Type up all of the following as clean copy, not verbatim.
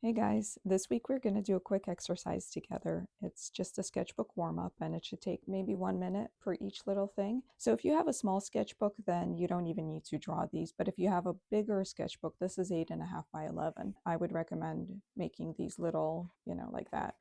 Hey guys, this week we're going to do a quick exercise together. It's just a sketchbook warm-up and it should take maybe 1 minute for each little thing. So if you have a small sketchbook, then you don't even need to draw these. But if you have a bigger sketchbook, this is 8.5 by 11. I would recommend making these little, like that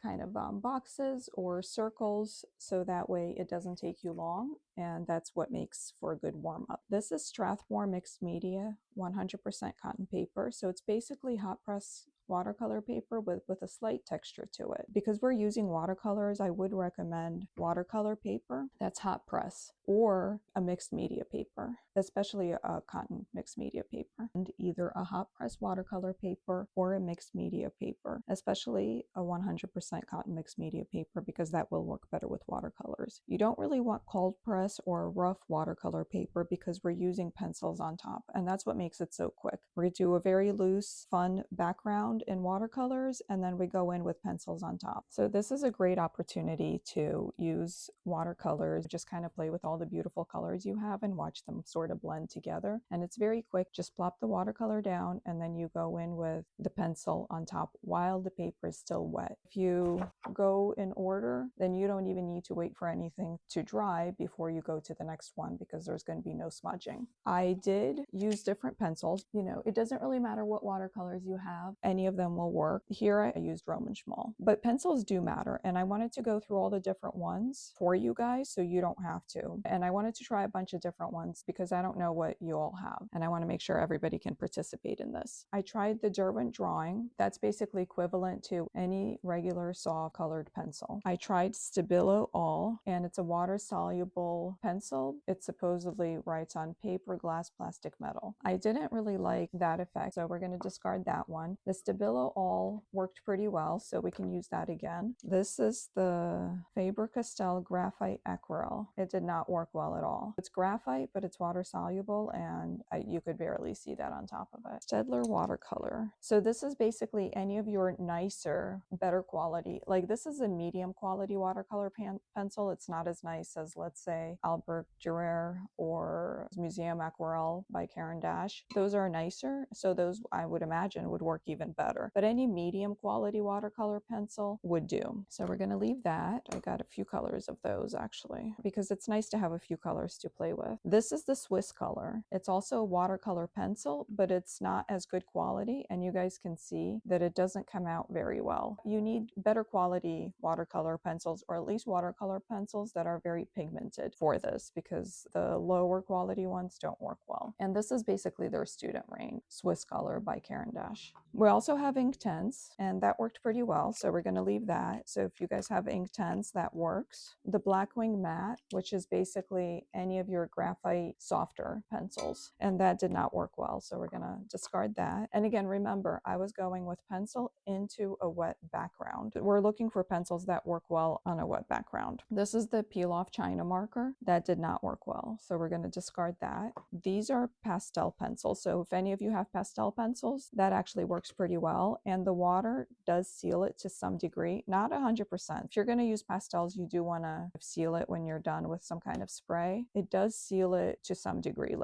kind of boxes or circles, so that way it doesn't take you long, and that's what makes for a good warm-up. This is Strathmore mixed media 100% cotton paper, so it's basically hot press watercolor paper with a slight texture to it. Because we're using watercolors, I would recommend watercolor paper that's hot press or a mixed media paper, especially a cotton mixed media paper, and either a hot press watercolor paper or a mixed media paper, especially a 100% cotton mixed media paper, because that will work better with watercolors. You don't really want cold press or rough watercolor paper because we're using pencils on top, and that's what makes it so quick. We're going to do a very loose, fun background in watercolors, and then we go in with pencils on top. So this is a great opportunity to use watercolors, just kind of play with all the beautiful colors you have and watch them sort of blend together. And it's very quick. Just plop the watercolor down and then you go in with the pencil on top while the paper is still wet. If you go in order, then you don't even need to wait for anything to dry before you go to the next one, because there's going to be no smudging. I did use different pencils. It doesn't really matter what watercolors you have. Any of them will work. Here I used Roman Szmal, but pencils do matter, and I wanted to go through all the different ones for you guys so you don't have to. And I wanted to try a bunch of different ones because I don't know what you all have, and I want to make sure everybody can participate in this. I tried the Derwent drawing. That's basically equivalent to any regular soft colored pencil. I tried Stabilo All, and it's a water soluble pencil. It supposedly writes on paper, glass, plastic, metal. I didn't really like that effect, so we're going to discard that one. The Stabilo All worked pretty well, so we can use that again. This is the Faber-Castell Graphite Aquarelle. It did not work well at all. It's graphite, but it's water soluble, and you could barely see that on top of it. Staedler Watercolor. So this is basically any of your nicer, better quality. Like, this is a medium quality watercolor pencil. It's not as nice as, let's say, Albert Dürer or Museum Aquarelle by Caran d'Ache. Those are nicer, so those I would imagine would work even better. But any medium quality watercolor pencil would do. So we're going to leave that. I got a few colors of those actually, because it's nice to have a few colors to play with. This is the Swiss color. It's also a watercolor pencil, but it's not as good quality, and you guys can see that it doesn't come out very well. You need better quality watercolor pencils, or at least watercolor pencils that are very pigmented for this, because the lower quality ones don't work well. And this is basically their student range, Swiss color by Caran d'Ache. We also have Inktense, and that worked pretty well, so we're going to leave that. So if you guys have Inktense, that works. The Blackwing Matte, which is basically any of your graphite softer pencils, and that did not work well, so we're going to discard that. And again, remember, I was going with pencil into a wet background. We're looking for pencils that work well on a wet background. This is the Peel Off China marker. That did not work well, so we're going to discard that. These are pastel pencils, so if any of you have pastel pencils, that actually works pretty well, and the water does seal it to some degree, not 100%. If you're going to use pastels, you do want to seal it when you're done with some kind of spray. It does seal it to some degree,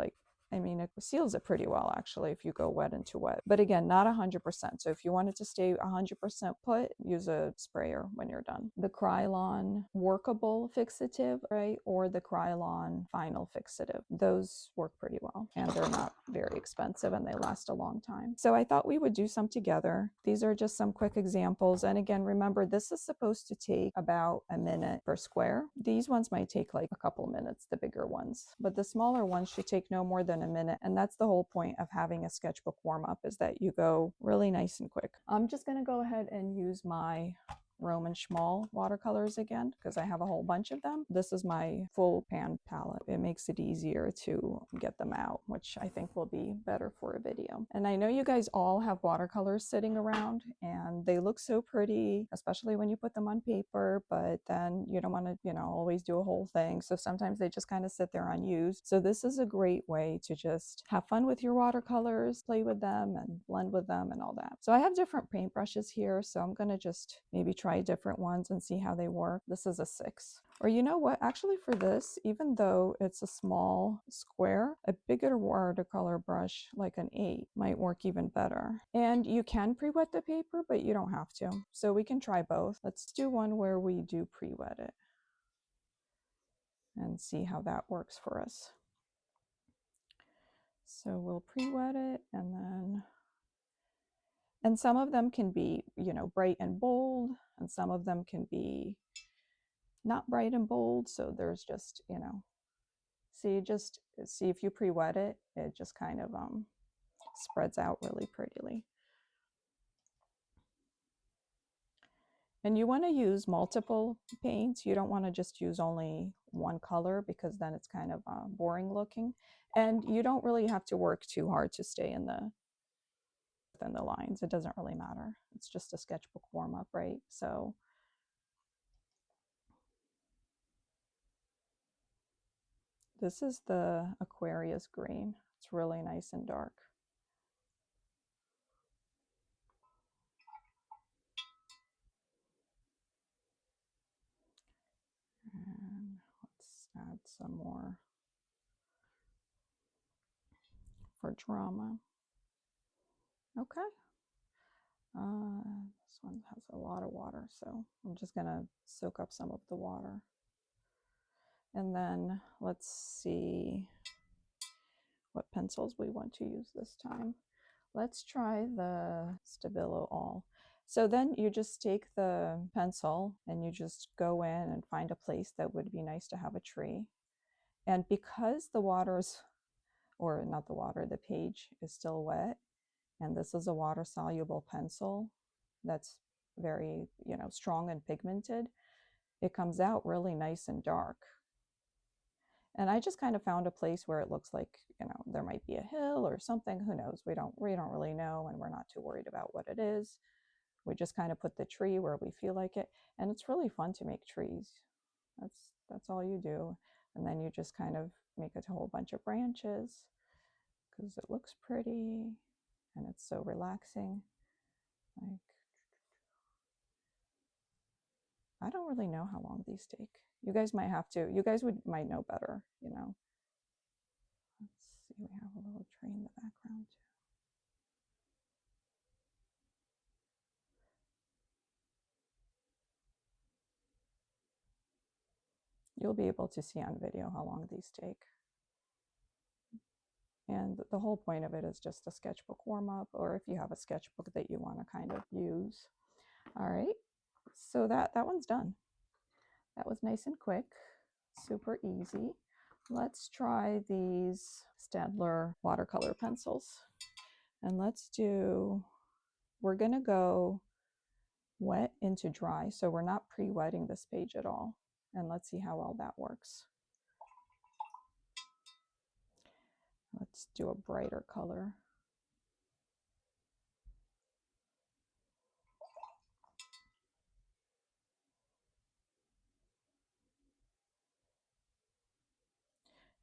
it seals it pretty well actually if you go wet into wet, but again, not 100%. So if you want it to stay 100% put, use a sprayer when you're done. The Krylon Workable Fixative, right, or the Krylon Final Fixative. Those work pretty well, and they're not very expensive, and they last a long time. So I thought we would do some together. These are just some quick examples, and again, remember, this is supposed to take about a minute per square. These ones might take like a couple minutes, the bigger ones, but the smaller ones should take no more than a minute, and that's the whole point of having a sketchbook warm-up, is that you go really nice and quick. I'm just going to go ahead and use my Roman Szmal watercolors again, because I have a whole bunch of them. This is my full pan palette. It makes it easier to get them out, which I think will be better for a video. And I know you guys all have watercolors sitting around, and they look so pretty, especially when you put them on paper, but then you don't want to, always do a whole thing. So sometimes they just kind of sit there unused. So this is a great way to just have fun with your watercolors, play with them and blend with them and all that. So I have different paintbrushes here, so I'm going to just maybe try try different ones and see how they work. This is a 6. Or you know what, actually for this, even though it's a small square, a bigger watercolor brush like an 8 might work even better. And you can pre-wet the paper, but you don't have to. So we can try both. Let's do one where we do pre-wet it and see how that works for us. So we'll pre-wet it, and some of them can be, you know, bright and bold, and some of them can be not bright and bold. So there's just, you know, just see if you pre-wet it, it just kind of spreads out really prettily. And you want to use multiple paints. You don't want to just use only one color, because then it's kind of boring looking. And you don't really have to work too hard to stay within the lines. It doesn't really matter. It's just a sketchbook warm-up, right? So this is the Aquarius green. It's really nice and dark. And let's add some more for drama. Okay. This one has a lot of water, so I'm just gonna soak up some of the water. And then let's see what pencils we want to use this time. Let's try the Stabilo All. So then you just take the pencil and you just go in and find a place that would be nice to have a tree. And because the water's, or not the water, the page is still wet, and this is a water soluble pencil that's very, you know, strong and pigmented, it comes out really nice and dark. And I just kind of found a place where it looks like, you know, there might be a hill or something. Who knows? We don't really know, and we're not too worried about what it is. We just kind of put the tree where we feel like it, and it's really fun to make trees. That's all you do, and then you just kind of make a whole bunch of branches because it looks pretty and it's so relaxing. Like, I don't really know how long these take. You guys might have to. You guys might know better, you know. Let's see, we have a little tree in the background too. You'll be able to see on video how long these take. And the whole point of it is just a sketchbook warm-up, or if you have a sketchbook that you want to kind of use. All right, so that one's done. That was nice and quick, super easy. Let's try these Staedler watercolor pencils. And we're gonna go wet into dry, so we're not pre-wetting this page at all. And let's see how well that works. Let's do a brighter color.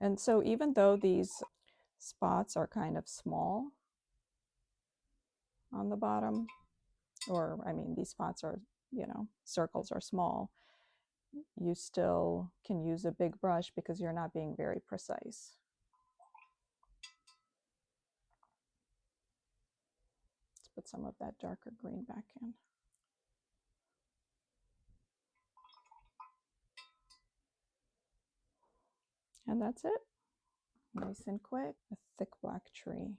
And so even though these spots are kind of small on the bottom, or I mean, these spots are, you know, circles are small, you still can use a big brush because you're not being very precise. Let's put some of that darker green back in. And that's it. Nice and quick. A thick black tree.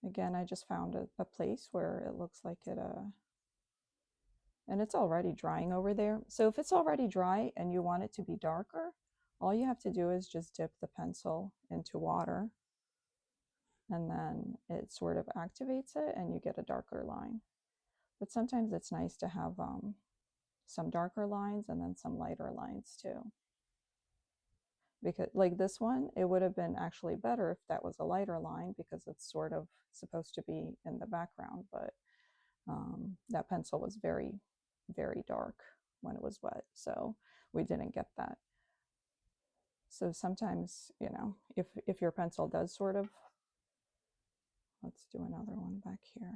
Again, I just found a place where it looks like it, and it's already drying over there. So if it's already dry and you want it to be darker, all you have to do is just dip the pencil into water, and then it sort of activates it and you get a darker line. But sometimes it's nice to have some darker lines and then some lighter lines too. Because like this one, it would have been actually better if that was a lighter line because it's sort of supposed to be in the background, but that pencil was very, very dark when it was wet, so we didn't get that. So sometimes, you know, if your pencil does sort of, let's do another one back here.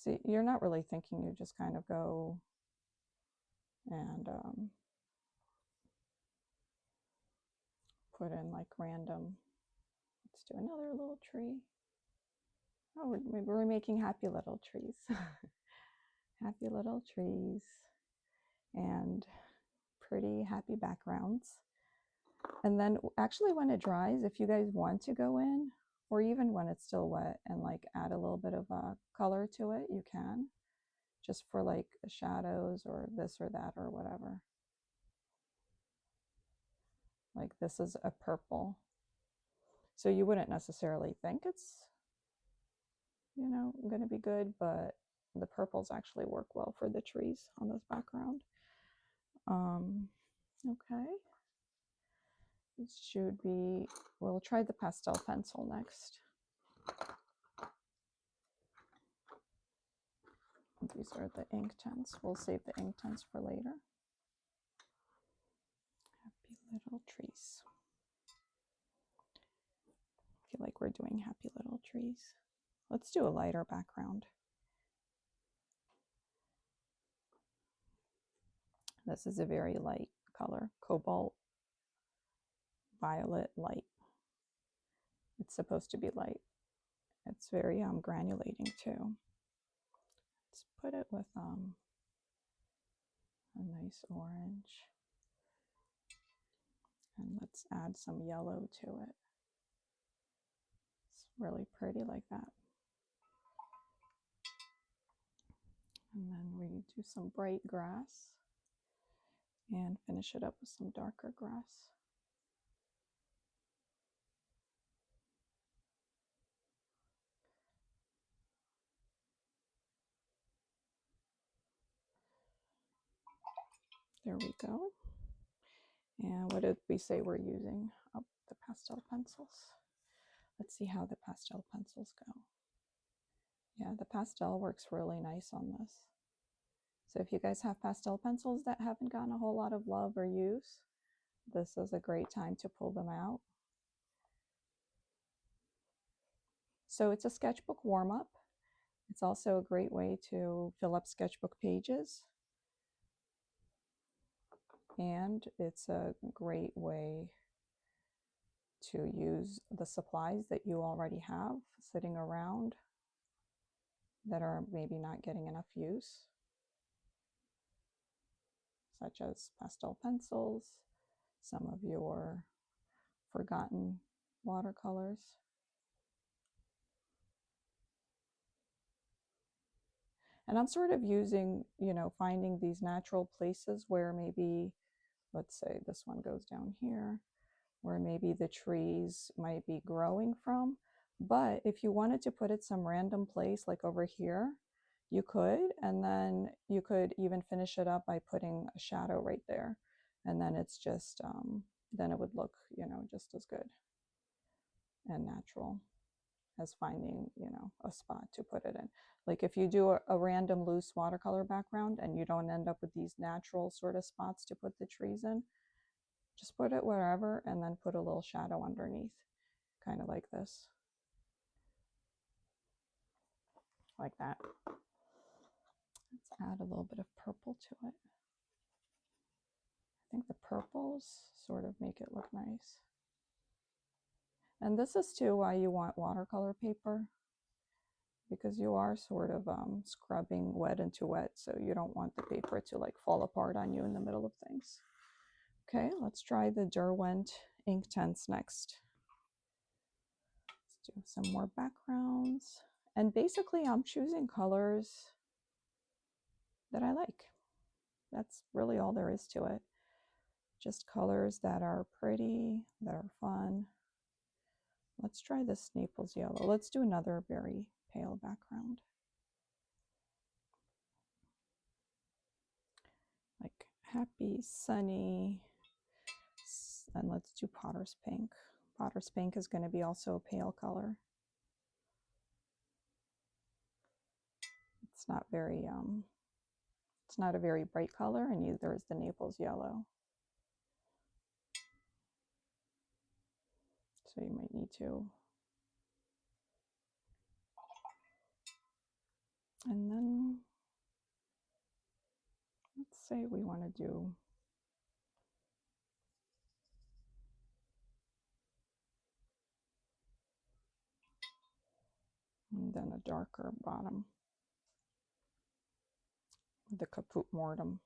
See, you're not really thinking, you just kind of go and put in like random. Let's do another little tree. Oh, we're making happy little trees. Happy little trees and pretty happy backgrounds. And then actually when it dries, if you guys want to go in, or even when it's still wet, and like add a little bit of color to it, you can, just for like shadows or this or that or whatever. Like this is a purple, so you wouldn't necessarily think it's, you know, going to be good, but the purples actually work well for the trees on this background. Okay, it should be, we'll try the pastel pencil next. These are the Inktense. We'll save the Inktense for later. Happy little trees. I feel like we're doing happy little trees. Let's do a lighter background. This is a very light color, cobalt violet light. It's supposed to be light. It's very granulating too. Let's put it with a nice orange. And let's add some yellow to it. It's really pretty like that. And then we do some bright grass and finish it up with some darker grass. There we go. And what did we say we're using? Oh, the pastel pencils. Let's see how the pastel pencils go. Yeah, the pastel works really nice on this. So if you guys have pastel pencils that haven't gotten a whole lot of love or use, this is a great time to pull them out. So it's a sketchbook warm-up. It's also a great way to fill up sketchbook pages. And it's a great way to use the supplies that you already have sitting around that are maybe not getting enough use, such as pastel pencils, some of your forgotten watercolors. And I'm sort of using, you know, finding these natural places where maybe, let's say this one goes down here, where maybe the trees might be growing from. But if you wanted to put it some random place, like over here, you could, and then you could even finish it up by putting a shadow right there. And then it's just, then it would look, you know, just as good and natural as finding, you know, a spot to put it in. Like if you do a random loose watercolor background and you don't end up with these natural sort of spots to put the trees in, just put it wherever and then put a little shadow underneath, kind of like this. Like that. Let's add a little bit of purple to it. I think the purples sort of make it look nice. And this is too why you want watercolor paper, because you are sort of scrubbing wet into wet, so you don't want the paper to like fall apart on you in the middle of things. Okay, let's try the Derwent Inktense next. Let's do some more backgrounds. And basically I'm choosing colors that I like. That's really all there is to it. Just colors that are pretty, that are fun. Let's try this Naples yellow. Let's do another very pale background. Like happy, sunny, and let's do Potter's Pink. Potter's Pink is going to be also a pale color. It's not very, it's not a very bright color, and neither is the Naples yellow. So you might need to And then let's say we want to do and then a darker bottom, the caput mortem.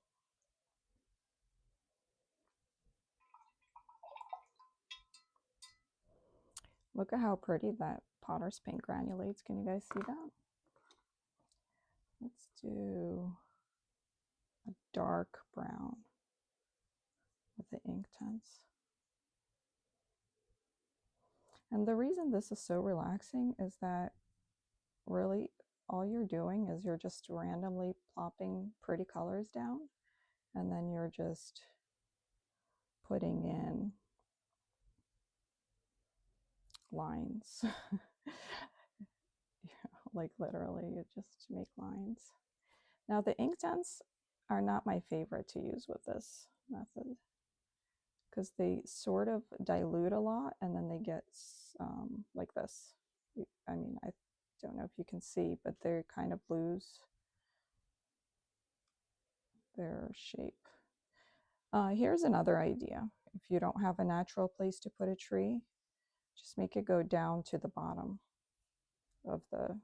Look at how pretty that potter's paint granulates. Can you guys see that? Let's do a dark brown with the Inktense. And the reason this is so relaxing is that really all you're doing is you're just randomly plopping pretty colors down, and then you're just putting in lines. Like literally you just make lines. Now the Inktense are not my favorite to use with this method because they sort of dilute a lot and then they get like this. I mean, I don't know if you can see, but they kind of lose their shape. Here's another idea. If you don't have a natural place to put a tree, just make it go down to the bottom of the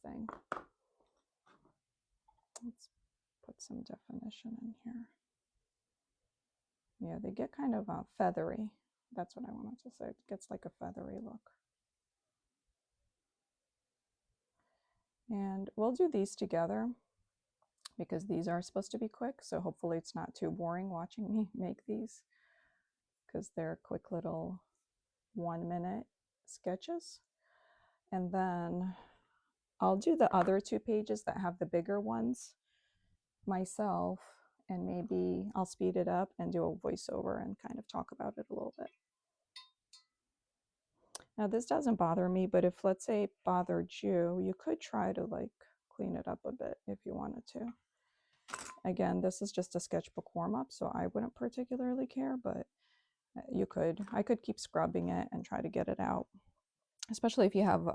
thing. Let's put some definition in here. Yeah, they get kind of feathery. That's what I wanted to say. It gets like a feathery look. And we'll do these together because these are supposed to be quick. So hopefully it's not too boring watching me make these because they're quick little 1-minute sketches. And then I'll do the other 2 pages that have the bigger ones myself, and maybe I'll speed it up and do a voiceover and kind of talk about it a little bit. Now this doesn't bother me, but if let's say it bothered you, you could try to like clean it up a bit if you wanted to. Again, this is just a sketchbook warm-up, so I wouldn't particularly care, but you could. I could keep scrubbing it and try to get it out, especially if you have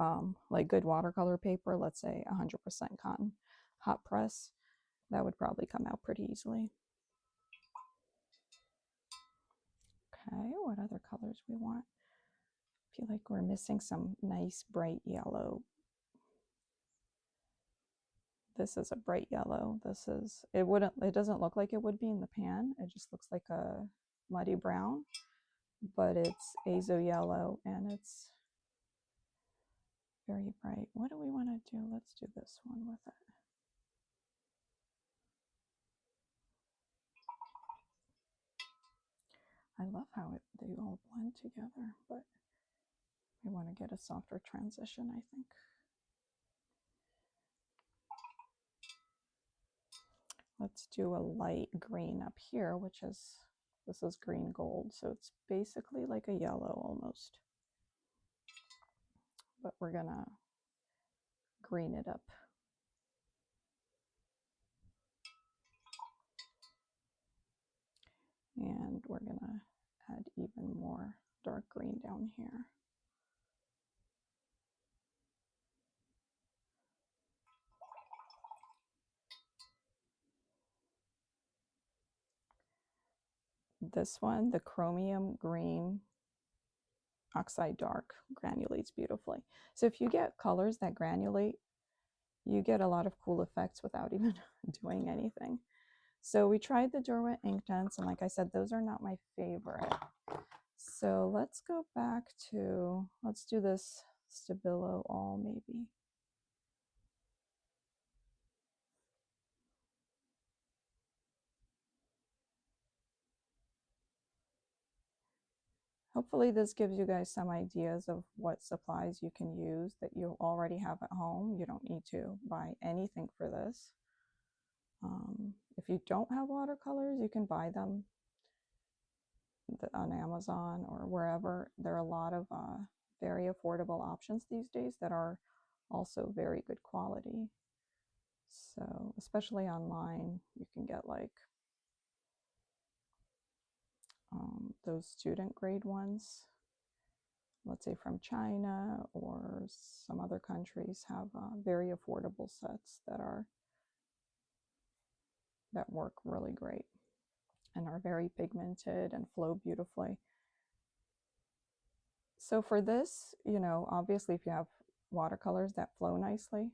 like good watercolor paper, let's say 100% cotton hot press. That would probably come out pretty easily. Okay, what other colors we want? I feel like we're missing some nice bright yellow. This is a bright yellow. This is, it doesn't look like it would be in the pan. It just looks like a muddy brown, but it's azo yellow and it's very bright. What do we want to do? Let's do this one with it. I love how they all blend together, but we want to get a softer transition, I think. Let's do a light green up here, which is, this is green gold, so it's basically like a yellow almost. But we're gonna green it up. And we're gonna add even more dark green down here. This one, the chromium green oxide dark, granulates beautifully. So if you get colors that granulate, you get a lot of cool effects without even doing anything. So we tried the Derwent Inktense, and like I said, those are not my favorite. So let's go back to, let's do this Stabilo All maybe. Hopefully this gives you guys some ideas of what supplies you can use that you already have at home. You don't need to buy anything for this. If you don't have watercolors, you can buy them on Amazon or wherever. There are a lot of very affordable options these days that are also very good quality. So especially online, you can get like those student grade ones, let's say from China or some other countries, have very affordable sets that work really great and are very pigmented and flow beautifully. So for this, you know, obviously if you have watercolors that flow nicely,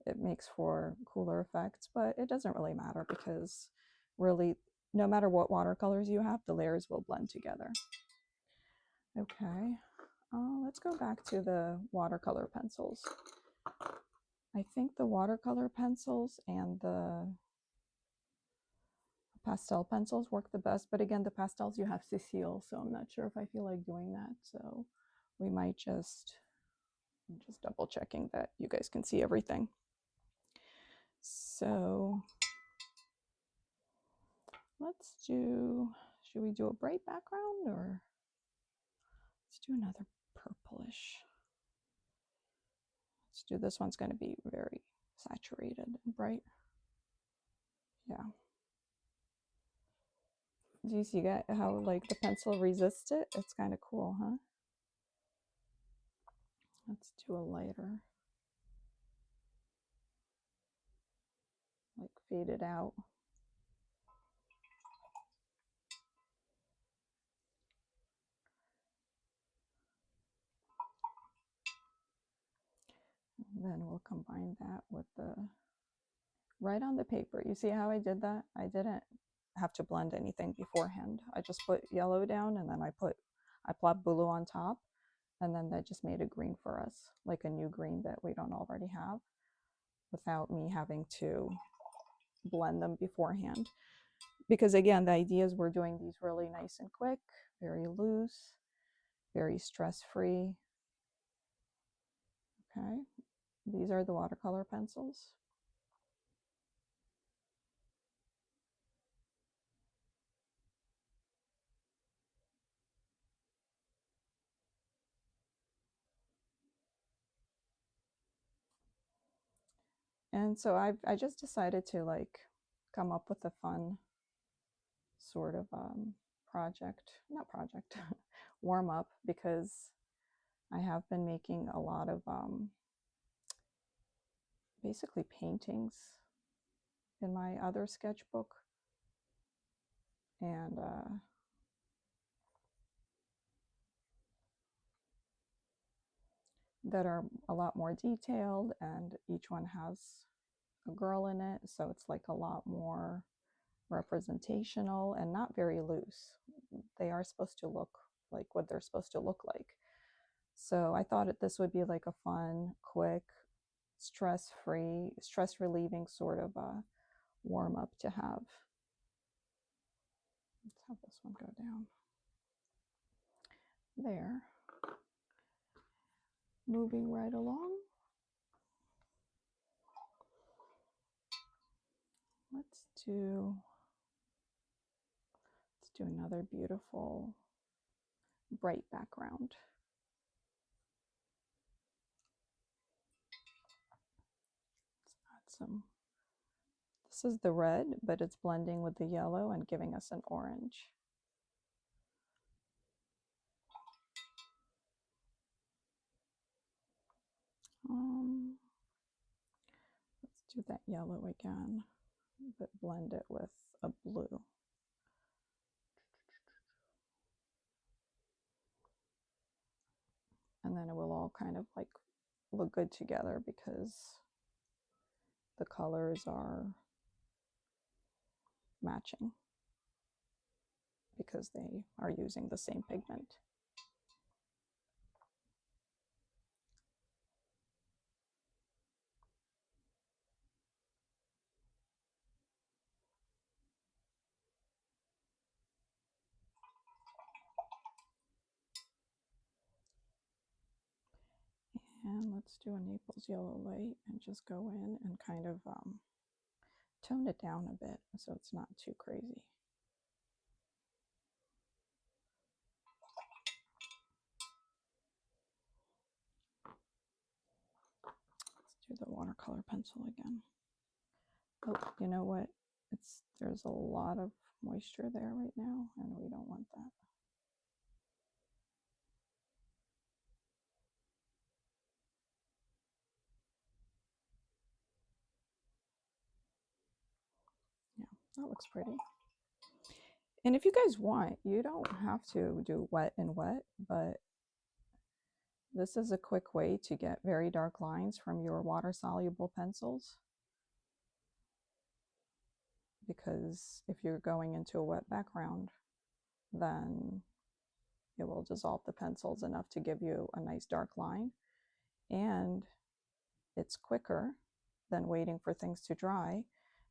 it makes for cooler effects, but it doesn't really matter because really, no matter what watercolors you have, the layers will blend together. Okay, let's go back to the watercolor pencils. I think the watercolor pencils and the pastel pencils work the best, but again, the pastels you have to seal, so I'm not sure if I feel like doing that. So we might just double checking that you guys can see everything. So let's do, should we do a bright background or let's do another purplish. Let's do, this one's going to be very saturated and bright. Yeah. Do you see that, how like the pencil resists it? It's kind of cool, huh? Let's do a lighter, like fade it out. And then we'll combine that with the, right on the paper. You see how I did that? I didn't have to blend anything beforehand. I just put yellow down and then I plopped blue on top, and then that just made a green for us, like a new green that we don't already have, without me having to blend them beforehand. Because again, the idea is we're doing these really nice and quick, very loose, very stress-free. Okay, these are the watercolor pencils. And so I just decided to like come up with a fun sort of not project, warm up, because I have been making a lot of basically paintings in my other sketchbook, and that are a lot more detailed, and each one has a girl in it, so it's like a lot more representational and not very loose. They are supposed to look like what they're supposed to look like. So I thought this would be like a fun, quick, stress-free, stress-relieving sort of warm-up to have. Let's have this one go down there. Moving right along. Let's do another beautiful bright background. Let's add some, this is the red, but it's blending with the yellow and giving us an orange. Let's do that yellow again, but blend it with a blue. And then it will all kind of like look good together because the colors are matching, because they are using the same pigment. And let's do a Naples yellow light and just go in and kind of tone it down a bit so it's not too crazy. Let's do the watercolor pencil again. Oh, you know what? There's a lot of moisture there right now, and we don't want that. That looks pretty. And if you guys want, you don't have to do wet and wet, but this is a quick way to get very dark lines from your water-soluble pencils. Because if you're going into a wet background, then it will dissolve the pencils enough to give you a nice dark line. And it's quicker than waiting for things to dry.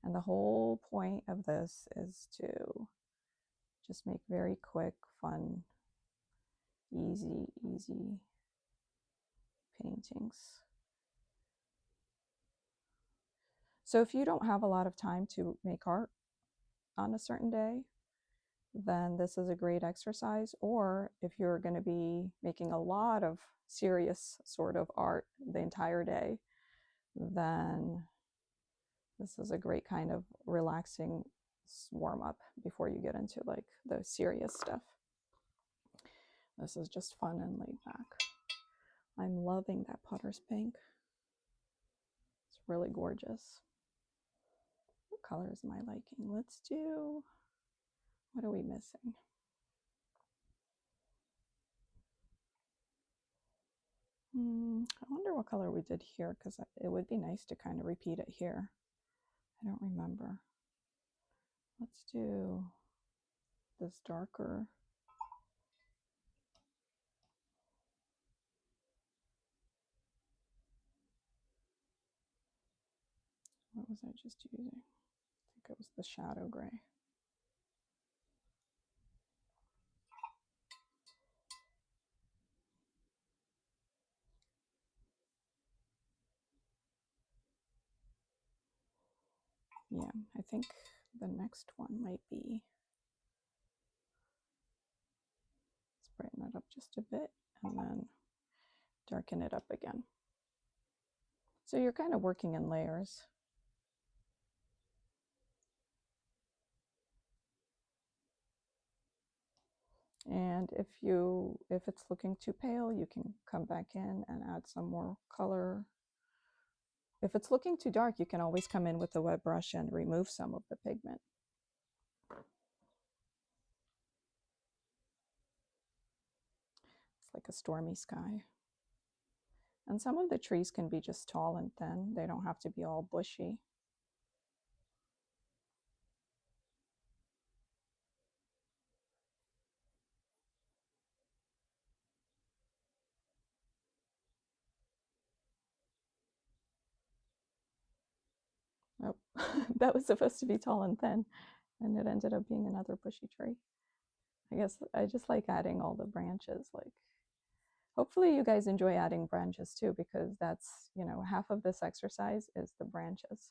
And the whole point of this is to just make very quick, fun, easy paintings. So if you don't have a lot of time to make art on a certain day, then this is a great exercise. Or if you're going to be making a lot of serious sort of art the entire day, then this is a great kind of relaxing warm-up before you get into like the serious stuff. This is just fun and laid back. I'm loving that Potter's pink. It's really gorgeous. What colors am I liking? Let's do, what are we missing? I wonder what color we did here, because it would be nice to kind of repeat it here. I don't remember. Let's do this darker. What was I just using? I think it was the shadow gray. Yeah, I think the next one might be, let's brighten it up just a bit and then darken it up again. So you're kind of working in layers. And if it's looking too pale, you can come back in and add some more color. If it's looking too dark, you can always come in with the wet brush and remove some of the pigment. It's like a stormy sky. And some of the trees can be just tall and thin. They don't have to be all bushy. Nope, that was supposed to be tall and thin, and it ended up being another bushy tree. I guess I just like adding all the branches. Like, hopefully you guys enjoy adding branches too, because that's, you know, half of this exercise is the branches.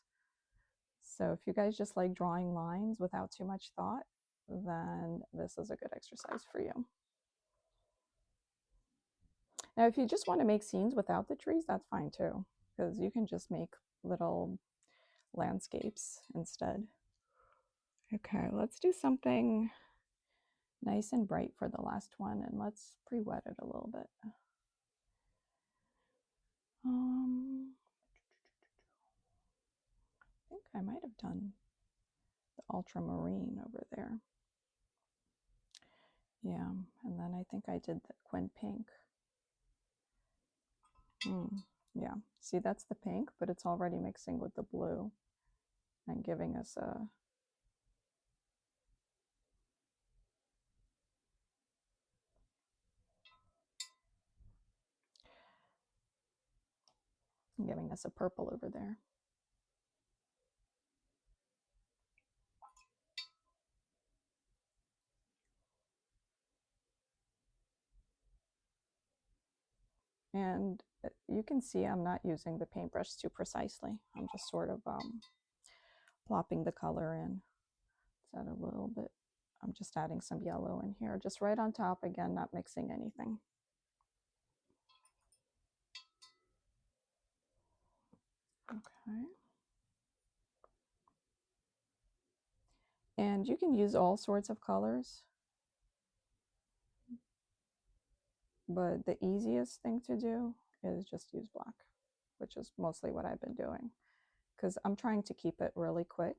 So if you guys just like drawing lines without too much thought, then this is a good exercise for you. Now, if you just want to make scenes without the trees, that's fine too, because you can just make little landscapes instead. Okay, let's do something nice and bright for the last one, and let's pre-wet it a little bit. I think I might have done the ultramarine over there. Yeah, and then I think I did the Quin pink. Yeah, see, that's the pink, but it's already mixing with the blue and giving us a purple over there. And you can see I'm not using the paintbrush too precisely. I'm just sort of plopping the color in. Let's add a little bit. I'm just adding some yellow in here, just right on top, again, not mixing anything. Okay. And you can use all sorts of colors, but the easiest thing to do is just use black, which is mostly what I've been doing, because I'm trying to keep it really quick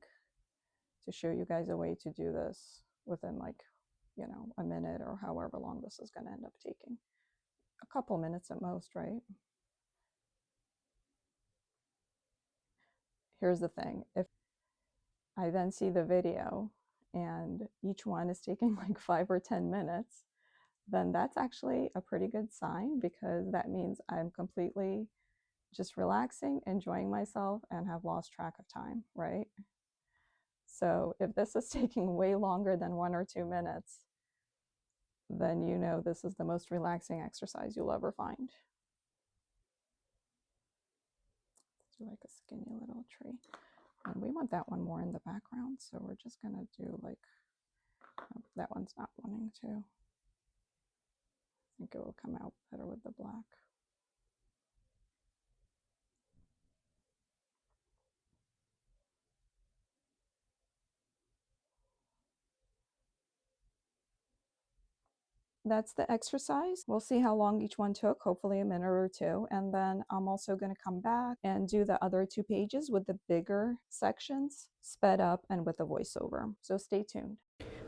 to show you guys a way to do this within like, you know, a minute or however long this is going to end up taking. A couple minutes at most, right? Here's the thing. If I then see the video and each one is taking like 5 or 10 minutes, then that's actually a pretty good sign, because that means I'm completely just relaxing, enjoying myself, and have lost track of time, right? So if this is taking way longer than 1 or 2 minutes, then you know this is the most relaxing exercise you'll ever find. Let's do like a skinny little tree. And we want that one more in the background, so we're just gonna do like, oh, that one's not wanting to. I think it will come out better with the black. That's the exercise. We'll see how long each one took, hopefully a minute or two. And then I'm also going to come back and do the other 2 pages with the bigger sections, sped up and with a voiceover. So stay tuned.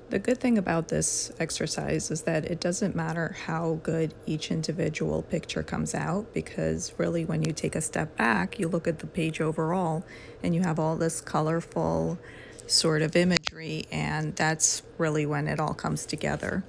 The good thing about this exercise is that it doesn't matter how good each individual picture comes out, because really when you take a step back, you look at the page overall and you have all this colorful sort of imagery, and that's really when it all comes together.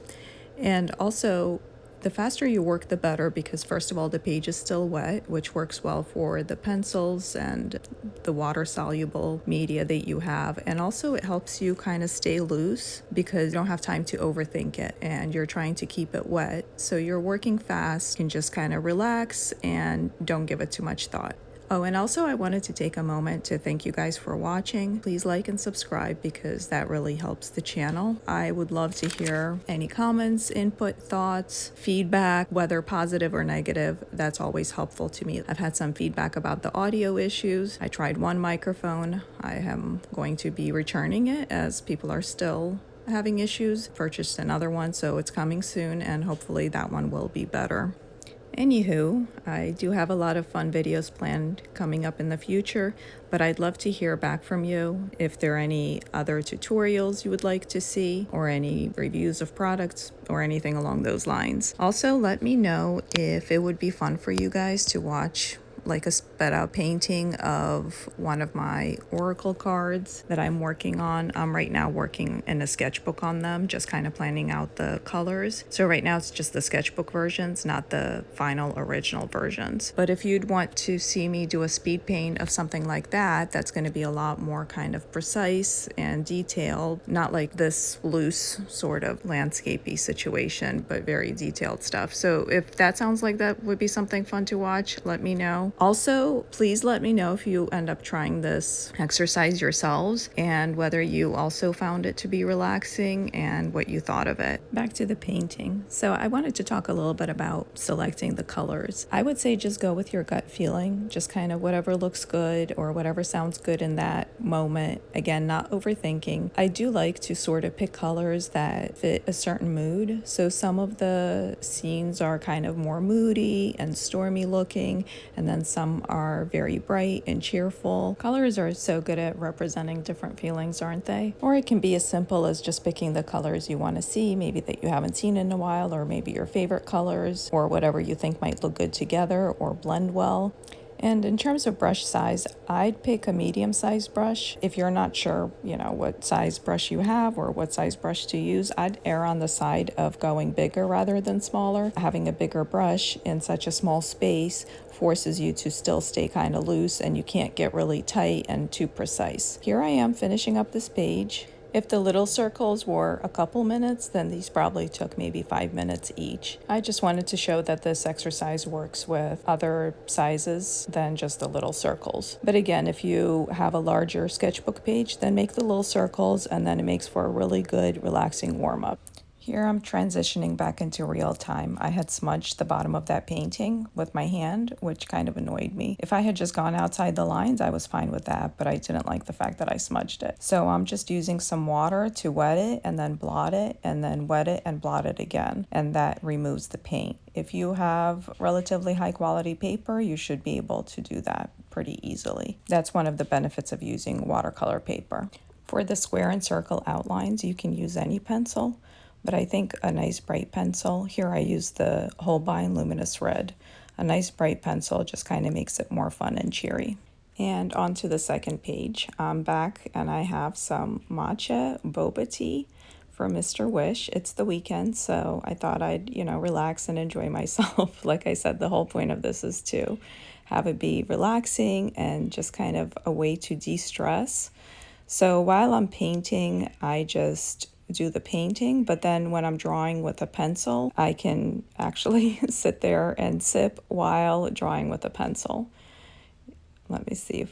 And also, the faster you work, the better, because first of all, the page is still wet, which works well for the pencils and the water-soluble media that you have. And also it helps you kind of stay loose, because you don't have time to overthink it and you're trying to keep it wet. So you're working fast, you can just kind of relax and don't give it too much thought. Oh, and also I wanted to take a moment to thank you guys for watching. Please like and subscribe, because that really helps the channel. I would love to hear any comments, input, thoughts, feedback, whether positive or negative. That's always helpful to me. I've had some feedback about the audio issues. I tried one microphone. I am going to be returning it as people are still having issues. Purchased another one, so it's coming soon, and hopefully that one will be better. Anywho, I do have a lot of fun videos planned coming up in the future, but I'd love to hear back from you if there are any other tutorials you would like to see, or any reviews of products, or anything along those lines. Also, let me know if it would be fun for you guys to watch like a sped out painting of one of my oracle cards that I'm working on. I'm right now working in a sketchbook on them, just kind of planning out the colors. So right now it's just the sketchbook versions, not the final original versions. But if you'd want to see me do a speed paint of something like that, that's going to be a lot more kind of precise and detailed, not like this loose sort of landscapey situation, but very detailed stuff. So if that sounds like that would be something fun to watch, let me know. Also, please let me know if you end up trying this exercise yourselves, and whether you also found it to be relaxing and what you thought of it. Back to the painting. So I wanted to talk a little bit about selecting the colors. I would say just go with your gut feeling, just kind of whatever looks good or whatever sounds good in that moment. Again, not overthinking. I do like to sort of pick colors that fit a certain mood. So some of the scenes are kind of more moody and stormy looking, and then some are very bright and cheerful. Colors are so good at representing different feelings, aren't they? Or it can be as simple as just picking the colors you want to see, maybe that you haven't seen in a while, or maybe your favorite colors, or whatever you think might look good together or blend well. And in terms of brush size, I'd pick a medium-sized brush. If you're not sure, what size brush you have or what size brush to use, I'd err on the side of going bigger rather than smaller. Having a bigger brush in such a small space forces you to still stay kind of loose, and you can't get really tight and too precise. Here I am finishing up this page. If the little circles were a couple minutes, then these probably took maybe 5 minutes each. I just wanted to show that this exercise works with other sizes than just the little circles. But again, if you have a larger sketchbook page, then make the little circles, and then it makes for a really good, relaxing warm-up. Here I'm transitioning back into real time. I had smudged the bottom of that painting with my hand, which kind of annoyed me. If I had just gone outside the lines, I was fine with that, but I didn't like the fact that I smudged it. So I'm just using some water to wet it and then blot it, and then wet it and blot it again, and that removes the paint. If you have relatively high quality paper, you should be able to do that pretty easily. That's one of the benefits of using watercolor paper. For the square and circle outlines, you can use any pencil, but I think a nice bright pencil, here I use the Holbein Luminous Red. A nice bright pencil just kind of makes it more fun and cheery. And on to the second page. I'm back and I have some matcha boba tea for Mr. Wish. It's the weekend, so I thought I'd, relax and enjoy myself. Like I said, the whole point of this is to have it be relaxing and just kind of a way to de-stress. So while I'm painting, I just do the painting, but then when I'm drawing with a pencil, I can actually sit there and sip while drawing with a pencil. Let me see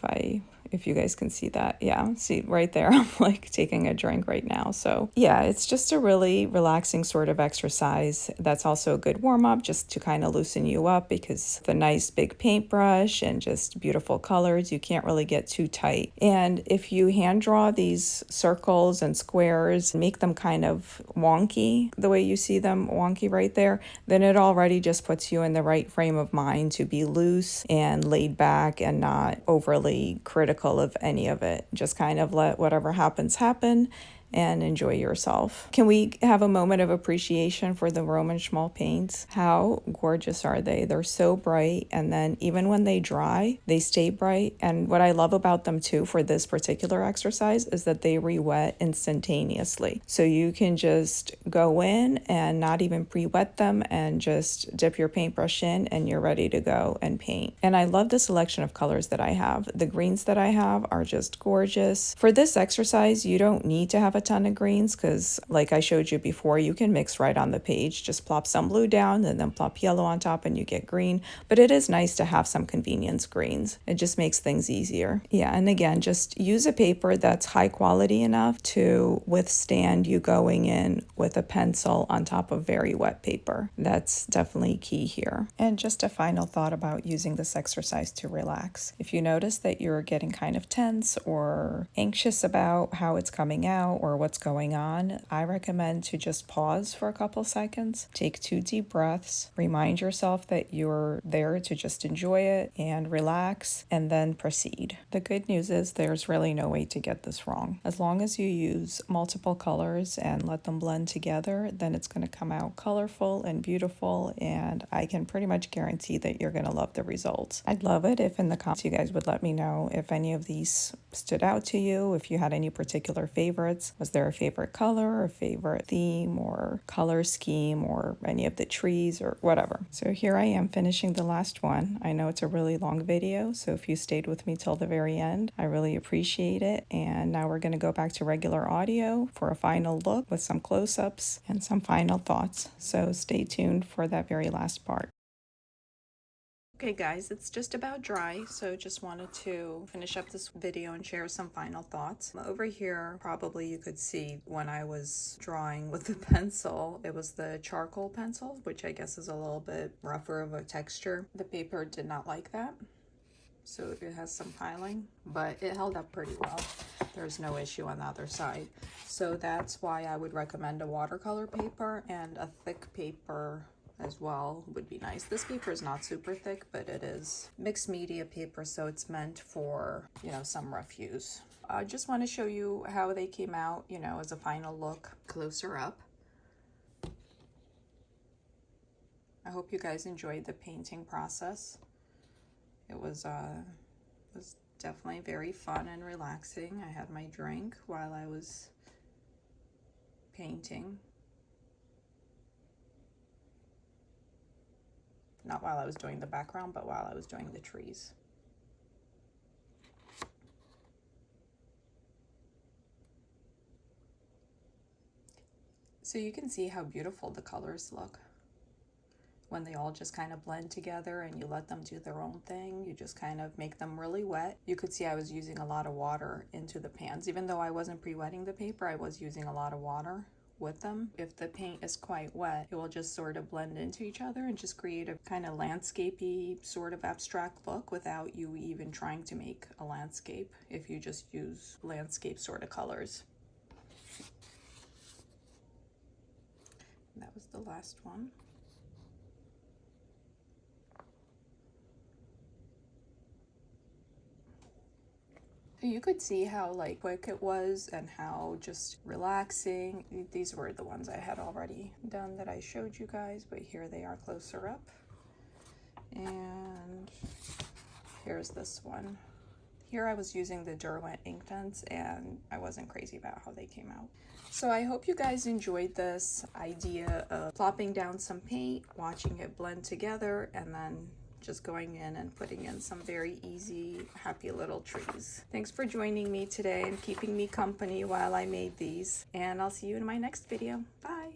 if you guys can see that. Yeah, see right there, I'm like taking a drink right now. So yeah, it's just a really relaxing sort of exercise. That's also a good warm up just to kind of loosen you up, because the nice big paintbrush and just beautiful colors, you can't really get too tight. And if you hand draw these circles and squares, make them kind of wonky, the way you see them wonky right there, then it already just puts you in the right frame of mind to be loose and laid back and not overly critical of any of it. Just kind of let whatever happens happen and enjoy yourself. Can we have a moment of appreciation for the Roman Szmal paints? How gorgeous are they? They're so bright, and then even when they dry, they stay bright. And what I love about them too for this particular exercise is that they re-wet instantaneously. So you can just go in and not even pre-wet them and just dip your paintbrush in and you're ready to go and paint. And I love the selection of colors that I have. The greens that I have are just gorgeous. For this exercise, you don't need to have a ton of greens, because like I showed you before, you can mix right on the page. Just plop some blue down and then plop yellow on top and you get green. But it is nice to have some convenience greens. It just makes things easier. Yeah, and again, just use a paper that's high quality enough to withstand you going in with a pencil on top of very wet paper. That's definitely key here. And just a final thought about using this exercise to relax. If you notice that you're getting kind of tense or anxious about how it's coming out or what's going on, I recommend to just pause for a couple seconds, take 2 deep breaths, remind yourself that you're there to just enjoy it and relax, and then proceed. The good news is there's really no way to get this wrong. As long as you use multiple colors and let them blend together, then it's going to come out colorful and beautiful, and I can pretty much guarantee that you're going to love the results. I'd love it if in the comments you guys would let me know if any of these stood out to you, if you had any particular favorites. Was there a favorite color, a favorite theme or color scheme, or any of the trees or whatever? So here I am finishing the last one. I know it's a really long video, so if you stayed with me till the very end, I really appreciate it. And now we're going to go back to regular audio for a final look with some close-ups and some final thoughts. So stay tuned for that very last part. Okay guys, it's just about dry, so just wanted to finish up this video and share some final thoughts. Over here, probably you could see when I was drawing with the pencil, it was the charcoal pencil, which I guess is a little bit rougher of a texture. The paper did not like that, so it has some piling, but it held up pretty well. There's no issue on the other side. So that's why I would recommend a watercolor paper, and a thick paper as well would be nice. This paper is not super thick, but it is mixed media paper, so it's meant for, some rough use. I just want to show you how they came out, as a final look closer up. I hope you guys enjoyed the painting process. It was definitely very fun and relaxing. I had my drink while I was painting. Not while I was doing the background, but while I was doing the trees. So you can see how beautiful the colors look when they all just kind of blend together and you let them do their own thing. You just kind of make them really wet. You could see I was using a lot of water into the pans. Even though I wasn't pre-wetting the paper, I was using a lot of water with them. If the paint is quite wet, it will just sort of blend into each other and just create a kind of landscapey sort of abstract look without you even trying to make a landscape, if you just use landscape sort of colors. That was the last one. You could see how like quick it was and how just relaxing. These were the ones I had already done that I showed you guys, but here they are closer up. And here's this one. Here I was using the Derwent Inktense and I wasn't crazy about how they came out. So I hope you guys enjoyed this idea of plopping down some paint, watching it blend together, and then just going in and putting in some very easy, happy little trees. Thanks for joining me today and keeping me company while I made these, and I'll see you in my next video. Bye!